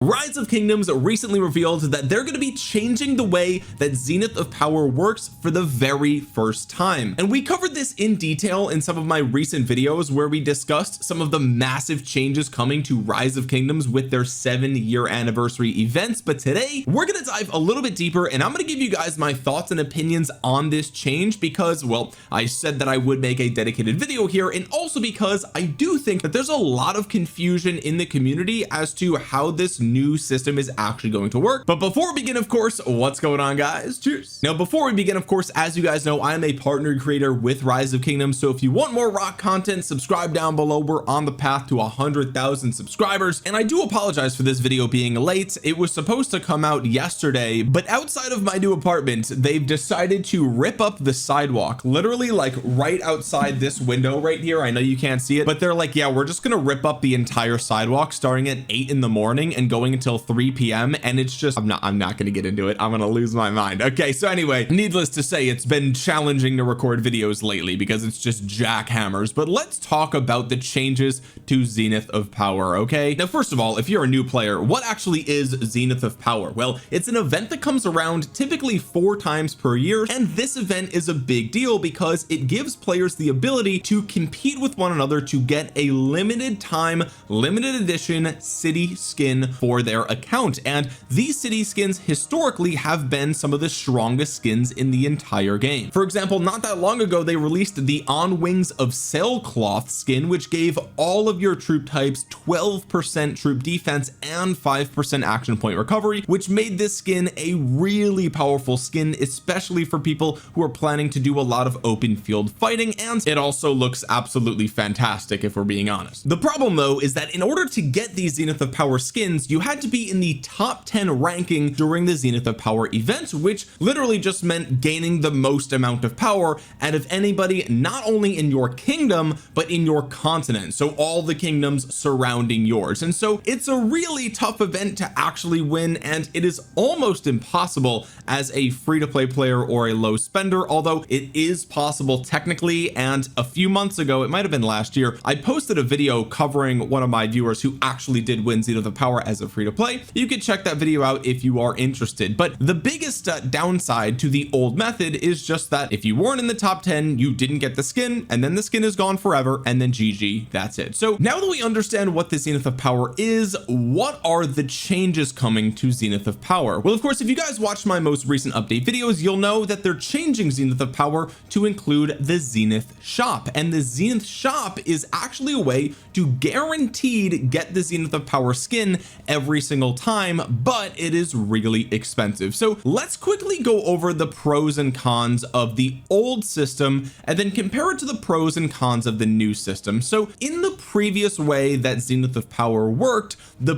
Rise of Kingdoms recently revealed that they're going to be changing the way that Zenith of Power works for the very first time, and we covered this in detail in some of my recent videos where we discussed some of the massive changes coming to Rise of Kingdoms with their 7-year anniversary events. But today we're going to dive a little bit deeper, and I'm going to give you guys my thoughts and opinions on this change because, well, I said that I would make a dedicated video here, and also because I do think that there's a lot of confusion in the community as to how this new system is actually going to work. But before we begin, of course, what's going on, guys? Cheers. Now, before we begin, of course, as you guys know, I am a partner creator with Rise of Kingdoms, so if you want more rock content, subscribe down below. We're on the path to 100,000 subscribers, and I do apologize for this video being late. It was supposed to come out yesterday, but outside of my new apartment, they've decided to rip up the sidewalk, literally like right outside this window right here. I know you can't see it, but they're like, yeah, we're just gonna rip up the entire sidewalk starting at 8 in the morning and going until 3 p.m. and it's just I'm not gonna get into it. I'm gonna lose my mind. Okay, so anyway, needless to say, it's been challenging to record videos lately because it's just jackhammers. But let's talk about the changes to Zenith of Power. Okay, now first of all, if you're a new player, what actually is Zenith of Power? Well, it's an event that comes around typically 4 times per year, and this event is a big deal because it gives players the ability to compete with one another to get a limited time, limited edition city skin for their account. And these city skins historically have been some of the strongest skins in the entire game. For example, not that long ago they released the On Wings of Sailcloth skin, which gave all of your troop types 12% troop defense and 5% action point recovery, which made this skin a really powerful skin, especially for people who are planning to do a lot of open field fighting. And it also looks absolutely fantastic, if we're being honest. The problem though is that in order to get these Zenith of Power skins, you had to be in the top 10 ranking during the Zenith of Power event, which literally just meant gaining the most amount of power out of anybody, not only in your kingdom but in your continent, so all the kingdoms surrounding yours. And so it's a really tough event to actually win, and it is almost impossible as a free-to-play player or a low spender, although it is possible technically. And a few months ago, it might have been last year, I posted a video covering one of my viewers who actually did win Zenith of Power as a free-to-play. You could check that video out if you are interested. But the biggest downside to the old method is just that if you weren't in the top 10, you didn't get the skin, and then the skin is gone forever, and then GG, that's it. So now that we understand what the Zenith of Power is, what are the changes coming to Zenith of Power? Well, of course, if you guys watched my most recent update videos, you'll know that they're changing Zenith of Power to include the Zenith shop, and the Zenith shop is actually a way to guaranteed get the Zenith of Power skin every single time, but it is really expensive. So let's quickly go over the pros and cons of the old system and then compare it to the pros and cons of the new system. So in the previous way that Zenith of Power worked,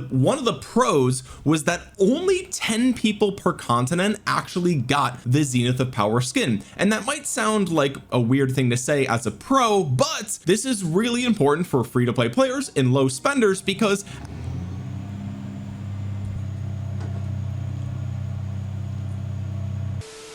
one of the pros was that only 10 people per continent actually got the Zenith of Power skin. And that might sound like a weird thing to say as a pro, but this is really important for free-to-play players and low spenders because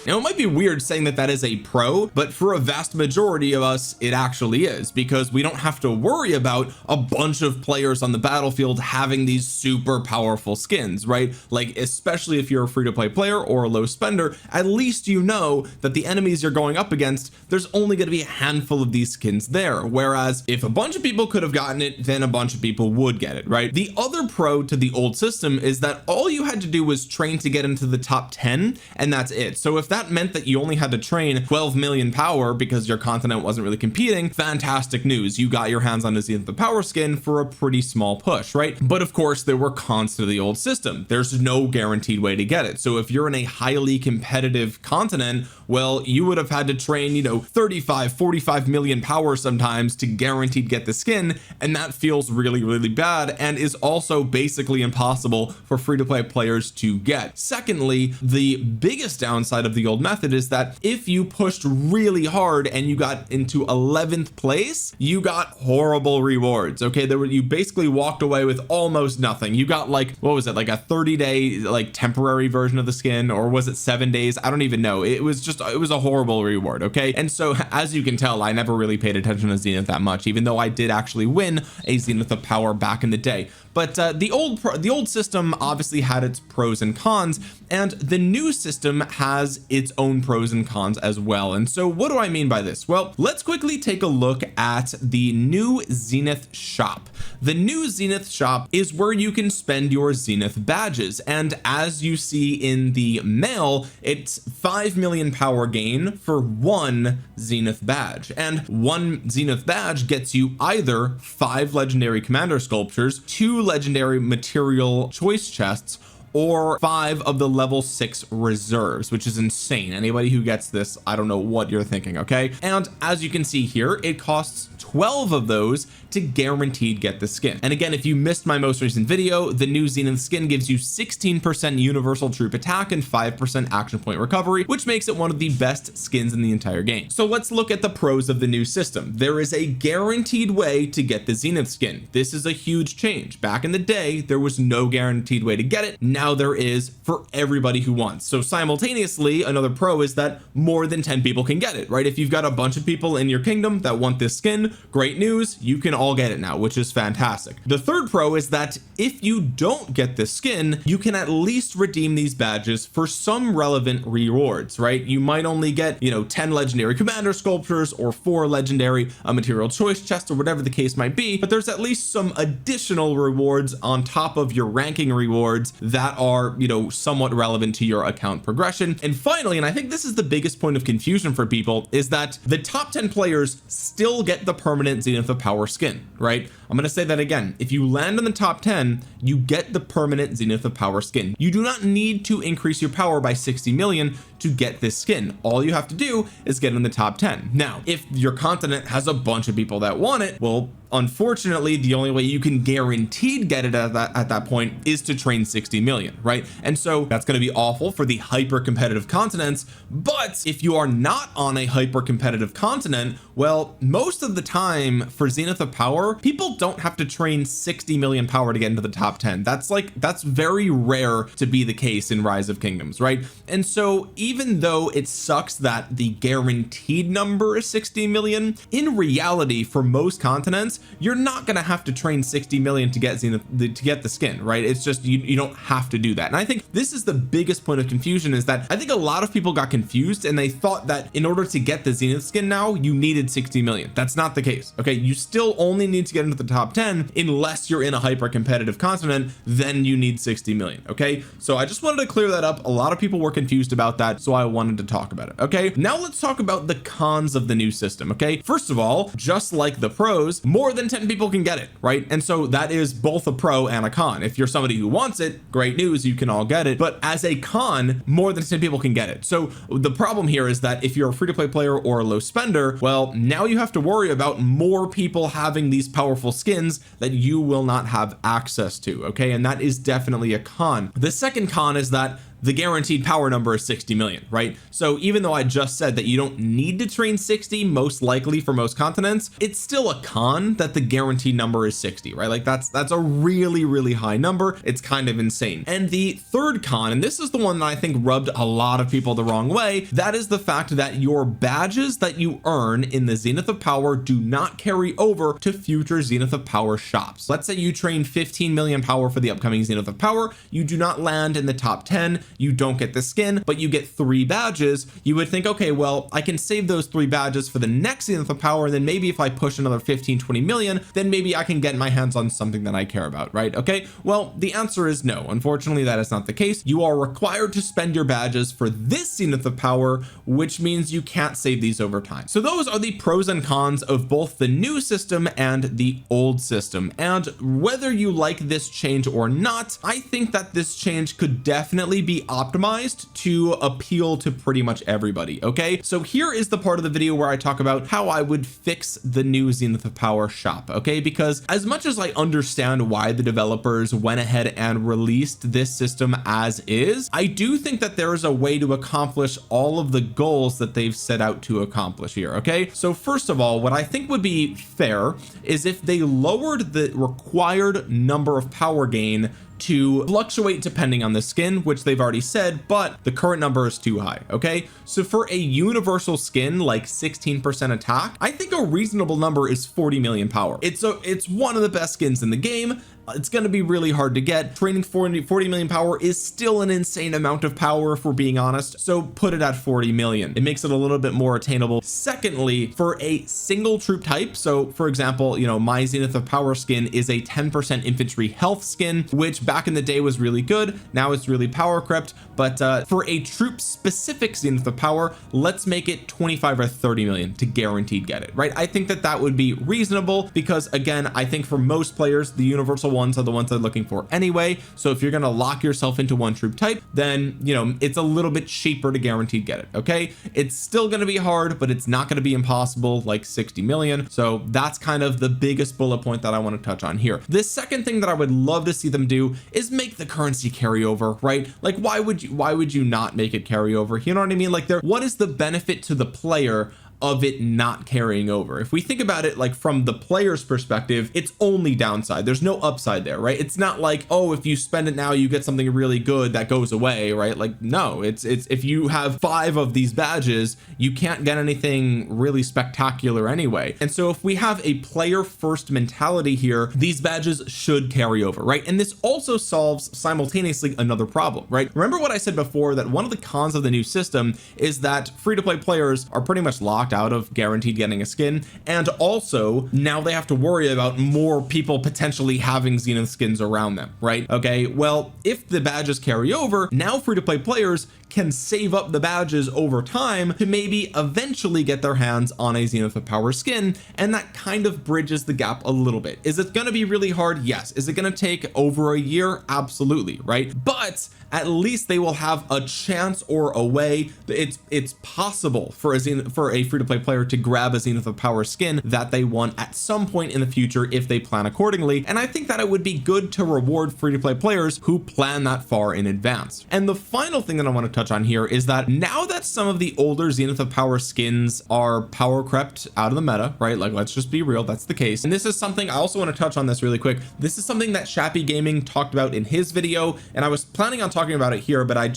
now, it might be weird saying that that is a pro, but for a vast majority of us, it actually is, because we don't have to worry about a bunch of players on the battlefield having these super powerful skins, right? Like, especially if you're a free-to-play player or a low spender, at least you know that the enemies you're going up against, there's only going to be a handful of these skins there. Whereas if a bunch of people could have gotten it, then a bunch of people would get it, right? The other pro to the old system is that all you had to do was train to get into the top 10, and that's it. So if that meant that you only had to train 12 million power because your continent wasn't really competing, fantastic news, you got your hands on the Zenith of Power skin for a pretty small push, right? But of course there were cons to the old system. There's no guaranteed way to get it. So if you're in a highly competitive continent, well, you would have had to train, you know, 35-45 million power sometimes to guaranteed get the skin, and that feels really, really bad and is also basically impossible for free-to-play players to get. Secondly, the biggest downside of the old method is that if you pushed really hard and you got into 11th place, you got horrible rewards. Okay, you basically walked away with almost nothing. You got like, what was it, like a 30-day like temporary version of the skin, or was it 7 days? I don't even know. It was a horrible reward. Okay, and so as you can tell, I never really paid attention to Zenith that much, even though I did actually win a Zenith of Power back in the day. but the old system obviously had its pros and cons, and the new system has its own pros and cons as well. And so what do I mean by this? Well, let's quickly take a look at the new Zenith shop. The new Zenith shop is where you can spend your Zenith badges, and as you see in the mail, it's 5 million power gain for one Zenith badge, and one Zenith badge gets you either 5 legendary commander sculptures, 2 legendary material choice chests, or 5 of the level 6 reserves, which is insane. Anybody who gets this, I don't know what you're thinking. Okay, and as you can see here, it costs 12 of those to guaranteed get the skin. And again, if you missed my most recent video, the new Zenith skin gives you 16% universal troop attack and 5% action point recovery, which makes it one of the best skins in the entire game. So let's look at the pros of the new system. There is a guaranteed way to get the Zenith skin. This is a huge change. Back in the day, there was no guaranteed way to get it. Now there is for everybody who wants. So simultaneously, another pro is that more than 10 people can get it, right? If you've got a bunch of people in your kingdom that want this skin, great news, you can all get it now, which is fantastic. The third pro is that if you don't get this skin, you can at least redeem these badges for some relevant rewards, right? You might only get, 10 legendary commander sculptures or 4 legendary material choice chests or whatever the case might be, but there's at least some additional rewards on top of your ranking rewards that are, somewhat relevant to your account progression. And finally, and I think this is the biggest point of confusion for people, is that the top 10 players still get the permanent Zenith of Power skin, right? I'm going to say that again. If you land in the top 10, you get the permanent Zenith of Power skin. You do not need to increase your power by 60 million to get this skin. All you have to do is get in the top 10. Now, if your continent has a bunch of people that want it, well, unfortunately, the only way you can guaranteed get it at that point is to train 60 million, right? And so that's going to be awful for the hyper competitive continents. But if you are not on a hyper competitive continent, well, most of the time for Zenith of Power, people don't have to train 60 million power to get into the top 10. That's very rare to be the case in Rise of Kingdoms, right? And so even though it sucks that the guaranteed number is 60 million, in reality, for most continents, you're not going to have to train 60 million to get Zenith, to get the skin, right? It's just you don't have to do that. And I think this is the biggest point of confusion, is that I think a lot of people got confused and they thought that in order to get the Zenith skin now, you needed 60 million. That's not the case. Okay, you still only need to get into the top 10 unless you're in a hyper competitive continent, then you need 60 million. Okay, so I just wanted to clear that up. A lot of people were confused about that, so I wanted to talk about it. Okay, now let's talk about the cons of the new system. Okay, first of all, just like the pros, more than 10 people can get it, right? And so that is both a pro and a con. If you're somebody who wants it, great news, you can all get it. But as a con, more than 10 people can get it. So the problem here is that if you're a free-to-play player or a low spender, well, now you have to worry about more people having these powerful skins that you will not have access to. Okay, and that is definitely a con. The second con is that the guaranteed power number is 60 million, right? So even though I just said that you don't need to train 60 most likely for most continents, it's still a con that the guaranteed number is 60, right? Like that's a really high number. It's kind of insane. And the third con, and this is the one that I think rubbed a lot of people the wrong way, that is the fact that your badges that you earn in the Zenith of Power do not carry over to future Zenith of Power shops. Let's say you train 15 million power for the upcoming Zenith of Power, you do not land in the top 10, you don't get the skin, but you get 3 badges. You would think, okay, well, I can save those 3 badges for the next Zenith of Power, and then maybe if I push another 15-20 million, then maybe I can get my hands on something that I care about, right? Okay, well, the answer is no. Unfortunately, that is not the case. You are required to spend your badges for this Zenith of Power, which means you can't save these over time. So those are the pros and cons of both the new system and the old system. And whether you like this change or not, I think that this change could definitely be optimized to appeal to pretty much everybody. Okay, so here is the part of the video where I talk about how I would fix the new Zenith of Power shop. Okay, because as much as I understand why the developers went ahead and released this system as is, I do think that there is a way to accomplish all of the goals that they've set out to accomplish here. Okay, so first of all, what I think would be fair is if they lowered the required number of power gain to fluctuate depending on the skin, which they've already said, but the current number is too high. Okay, so for a universal skin like 16% attack, I think a reasonable number is 40 million power. It's one of the best skins in the game, it's going to be really hard to get. Training 40 million power is still an insane amount of power, if we're being honest, so put it at 40 million. It makes it a little bit more attainable. Secondly, for a single troop type, so for example, you know, my Zenith of Power skin is a 10% infantry health skin, which back in the day was really good. Now it's really power crept, but for a troop specific Zenith of Power, let's make it 25 or 30 million to guaranteed get it, right? I think that that would be reasonable, because again, I think for most players, the universal ones are the ones they're looking for anyway. So if you're going to lock yourself into one troop type, then, you know, it's a little bit cheaper to guaranteed get it. Okay, it's still going to be hard, but it's not going to be impossible like 60 million. So that's kind of the biggest bullet point that I want to touch on here. This second thing that I would love to see them do is make the currency carry over, right? Like, why would you not make it carry over? You know what I mean? Like, what is the benefit to the player of it not carrying over? If we think about it, like from the player's perspective, it's only downside. There's no upside there, right? It's not like, oh, if you spend it now, you get something really good that goes away, right? Like, no, it's if you have 5 of these badges, you can't get anything really spectacular anyway. And so if we have a player first mentality here, these badges should carry over, right? And this also solves simultaneously another problem, right? Remember what I said before, that one of the cons of the new system is that free-to-play players are pretty much locked out of guaranteed getting a skin, and also now they have to worry about more people potentially having Zenith skins around them, right? Okay, well, if the badges carry over, now free-to-play players can save up the badges over time to maybe eventually get their hands on a Zenith of Power skin, and that kind of bridges the gap a little bit. Is it going to be really hard? Yes. Is it going to take over a year? Absolutely, right? But at least they will have a chance or a way. It's possible for a free-to-play player to grab a Zenith of Power skin that they want at some point in the future if they plan accordingly. And I think that it would be good to reward free-to-play players who plan that far in advance. And the final thing that I want to touch on here is that now that some of the older Zenith of Power skins are power crept out of the meta, right? Like, let's just be real, that's the case. And this is something I also want to touch on this really quick. This is something that Shappy Gaming talked about in his video, and I was planning on talking about it here, but I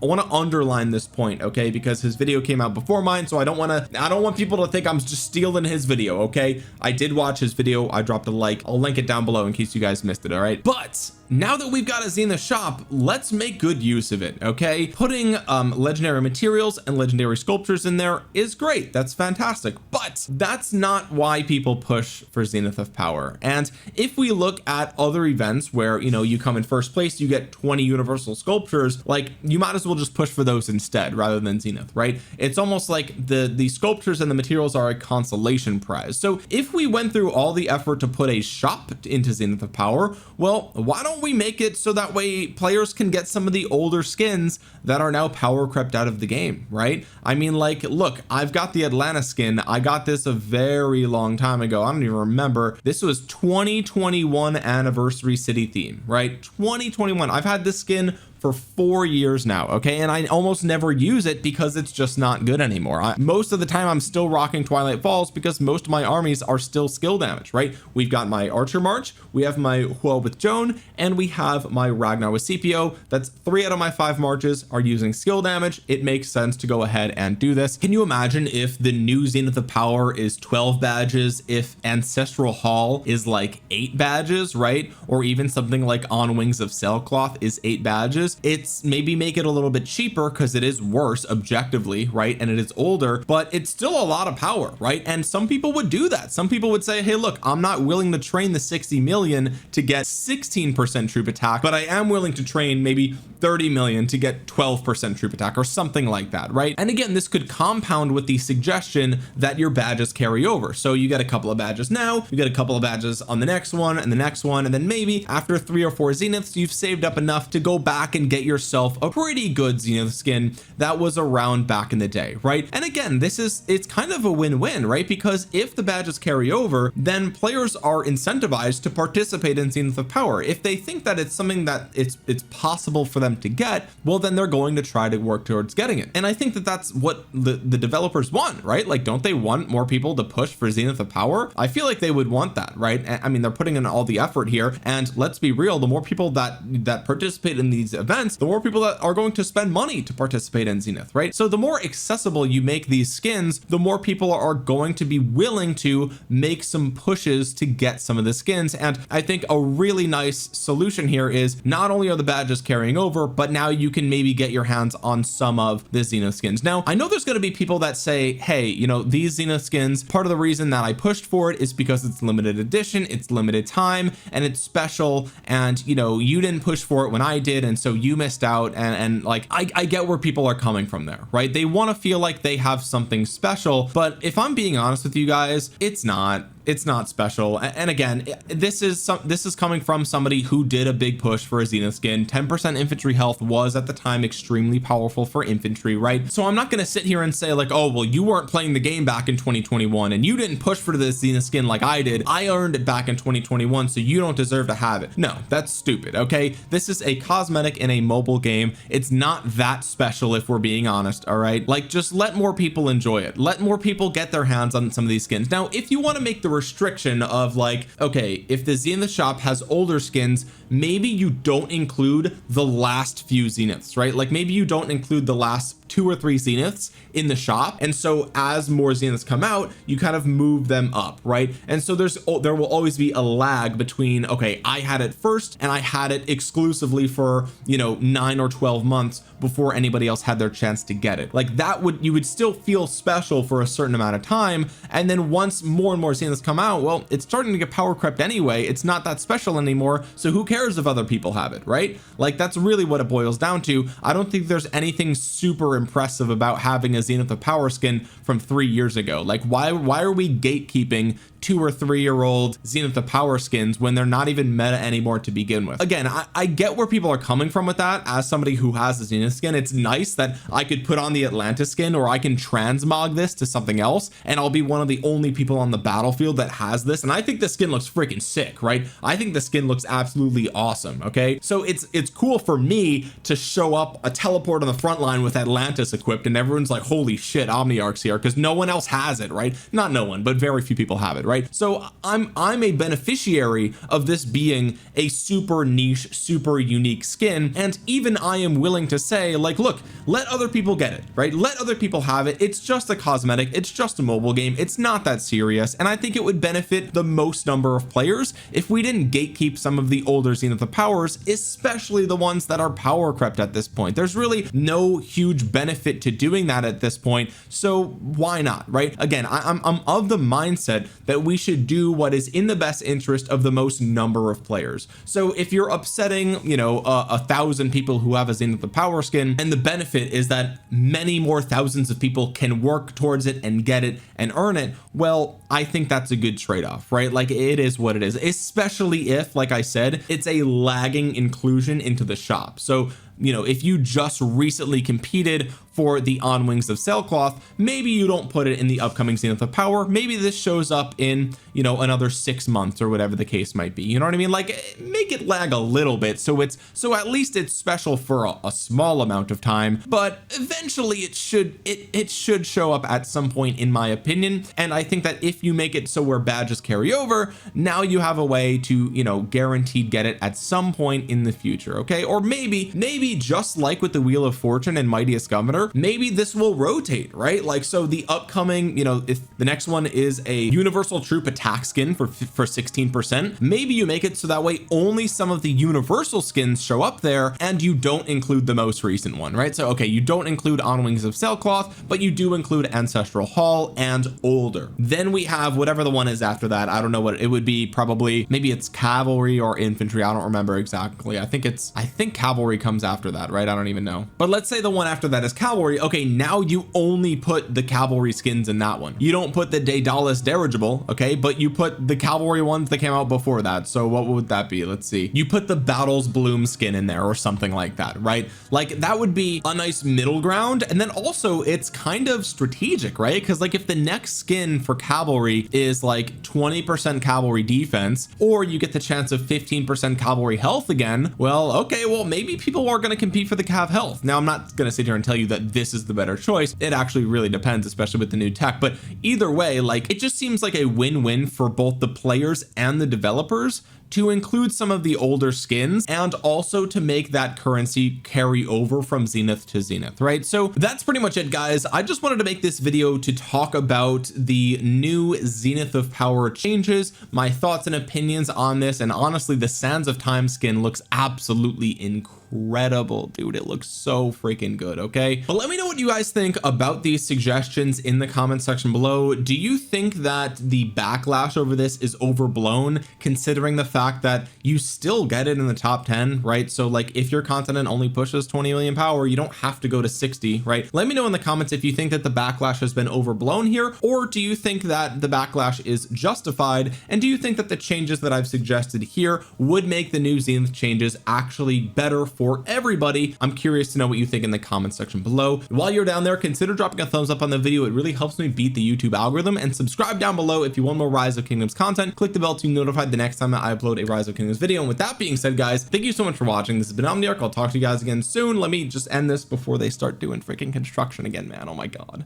want to underline this point, okay? Because his video came out before mine, so I don't want people to think I'm just stealing his video, okay? I did watch his video. I dropped a like. I'll link it down below in case you guys missed it. All right, but now that we've got a Zenith shop, let's make good use of it. Okay, putting legendary materials and legendary sculptures in there is great. That's fantastic, but that's not why people push for Zenith of Power. And if we look at other events where, you know, you come in first place, you get 20 universal sculptures, like, you might as well just push for those instead rather than Zenith, right? It's almost like the sculptures and the materials are a consolation prize. So if we went through all the effort to put a shop into Zenith of Power, well, why don't we make it so that way players can get some of the older skins that are now power crept out of the game, right? I mean, like, look, I've got the Atlanta skin. I got this a very long time ago. I don't even remember. This was 2021 anniversary city theme, right? 2021. I've had this skin for 4 years now, okay, and I almost never use it because it's just not good anymore. Most of the time I'm still rocking Twilight Falls because most of my armies are still skill damage, right? We've got my Archer March, we have my Hua with Joan, and we have my Ragnar with Scipio. That's 3 out of my 5 marches are using skill damage. It makes sense to go ahead and do this. Can you imagine if the new Zenith of Power is 12 badges, if Ancestral Hall is like 8 badges, right? Or even something like On Wings of Sailcloth is 8 badges. It's maybe make it a little bit cheaper because it is worse objectively, right? And it is older, but it's still a lot of power, right? And some people would do that. Some people would say, hey, look, I'm not willing to train the 60 million to get 16% troop attack, but I am willing to train maybe 30 million to get 12% troop attack or something like that, right? And again, this could compound with the suggestion that your badges carry over. So you get a couple of badges now, you get a couple of badges on the next one and the next one, and then maybe after 3 or 4 Zeniths, you've saved up enough to go back and get yourself a pretty good Zenith skin that was around back in the day, right? And again, it's kind of a win-win, right? Because if the badges carry over, then players are incentivized to participate in Zenith of Power. If they think think that it's something that it's possible for them to get, well then they're going to try to work towards getting it. And I think that that's what the developers want, right? Like, don't they want more people to push for Zenith of Power? I feel like they would want that, right? I mean, they're putting in all the effort here, and let's be real, the more people that participate in these events, the more people that are going to spend money to participate in Zenith, right? So the more accessible you make these skins, the more people are going to be willing to make some pushes to get some of the skins. And I think a really nice solution here is not only are the badges carrying over, but now you can maybe get your hands on some of the Zenith skins. Now I know there's going to be people that say, hey, you know, these Zenith skins, part of the reason that I pushed for it is because it's limited edition, it's limited time, and it's special, and you know, you didn't push for it when I did, and so you missed out. And like, I get where people are coming from there, right? They want to feel like they have something special, but if I'm being honest with you guys, it's not special. And again, this is coming from somebody who did a big push for a Zenith skin. 10% infantry health was at the time extremely powerful for infantry, right? So I'm not going to sit here and say like, oh well, you weren't playing the game back in 2021 and you didn't push for this Zenith skin like I did. I earned it back in 2021, so you don't deserve to have it. No, that's stupid. Okay, this is a cosmetic in a mobile game. It's not that special, if we're being honest. All right, like, just let more people enjoy it, let more people get their hands on some of these skins. Now if you want to make the restriction of like, okay, if the Zenith shop has older skins, maybe you don't include the last few Zeniths, right? Like maybe you don't include the last 2 or 3 Zeniths in the shop, and so as more Zeniths come out, you kind of move them up, right? And so there will always be a lag between, okay, I had it first and I had it exclusively for, you know, 9 or 12 months before anybody else had their chance to get it. Like that you would still feel special for a certain amount of time, and then once more and more Zeniths come out, well, it's starting to get power crept anyway. It's not that special anymore, so who cares if other people have it, right? Like that's really what it boils down to. I don't think there's anything super impressive about having a Zenith of Power skin from 3 years ago. Like why are we gatekeeping 2 or 3 year old Zenith of Power skins when they're not even meta anymore to begin with? Again, I get where people are coming from with that. As somebody who has a Zenith skin, it's nice that I could put on the Atlantis skin, or I can transmog this to something else, and I'll be one of the only people on the battlefield that has this. And I think the skin looks freaking sick, right? I think the skin looks absolutely awesome. Okay, so it's cool for me to show up a teleport on the front line with Atlantis equipped, and everyone's like, holy shit, Omniarch's here, because no one else has it, right? Not no one, but very few people have it, right? So I'm a beneficiary of this being a super niche, super unique skin, and even I am willing to say like, look, let other people get it, right? Let other people have it. It's just a cosmetic, it's just a mobile game, it's not that serious. And I think it would benefit the most number of players if we didn't gatekeep some of the older Zenith of Powers, especially the ones that are power crept at this point. There's really no huge benefit to doing that at this point, so why not, right? Again, I'm of the mindset that we should do what is in the best interest of the most number of players. So if you're upsetting, you know, 1,000 people who have a Zenith of Power skin, and the benefit is that many more thousands of people can work towards it and get it and earn it, well, I think that's a good trade-off, right? Like it is what it is, especially if, like I said, it's a lagging inclusion into the shop. So, you know, if you just recently competed for the On Wings of Sailcloth, maybe you don't put it in the upcoming Zenith of Power. Maybe this shows up in, you know, another 6 months or whatever the case might be. You know what I mean? Like make it lag a little bit, so at least it's special for a small amount of time, but eventually it should show up at some point, in my opinion. And I think that if you make it so where badges carry over, now you have a way to, you know, guaranteed get it at some point in the future. Okay, or maybe just like with the Wheel of Fortune and Mightiest Governor, maybe this will rotate, right? Like, so the upcoming, you know, if the next one is a universal troop attack skin for 16%, maybe you make it so that way only some of the universal skins show up there, and you don't include the most recent one, right? So okay, you don't include On Wings of Sailcloth, but you do include Ancestral Hall and older. Then we have whatever the one is after that. I don't know what it would be. Probably maybe it's cavalry or infantry. I don't remember exactly. I think cavalry comes after that, right? I don't even know, but let's say the one after that is cavalry. cavalry, okay, now you only put the cavalry skins in that one. You don't put the Daedalus dirigible, okay, but you put the cavalry ones that came out before that. So what would that be? Let's see, you put the Battles Bloom skin in there or something like that, right? Like that would be a nice middle ground. And then also it's kind of strategic, right? Because like if the next skin for cavalry is like 20% cavalry defense, or you get the chance of 15% cavalry health again, well, okay, well maybe people are going to compete for the cav health. Now I'm not going to sit here and tell you that this is the better choice. It actually really depends, especially with the new tech, but either way, like it just seems like a win-win for both the players and the developers to include some of the older skins and also to make that currency carry over from Zenith to Zenith, right? So that's pretty much it, guys. I just wanted to make this video to talk about the new Zenith of Power changes, my thoughts and opinions on this, and honestly the Sands of Time skin looks absolutely incredible, dude. It looks so freaking good. Okay, but let me know what you guys think about these suggestions in the comment section below. Do you think that the backlash over this is overblown, considering the fact that you still get it in the top 10, right? So like if your continent only pushes 20 million power, you don't have to go to 60, right? Let me know in the comments if you think that the backlash has been overblown here, or do you think that the backlash is justified, and do you think that the changes that I've suggested here would make the new Zenith changes actually better for everybody? I'm curious to know what you think in the comment section below. While you're down there, consider dropping a thumbs up on the video. It really helps me beat the YouTube algorithm, and subscribe down below if you want more Rise of Kingdoms content. Click the bell to be notified the next time I upload a Rise of Kingdoms video. And with that being said, guys, thank you so much for watching. This has been Omniarch. I'll talk to you guys again soon. Let me just end this before they start doing freaking construction again, man. Oh my god.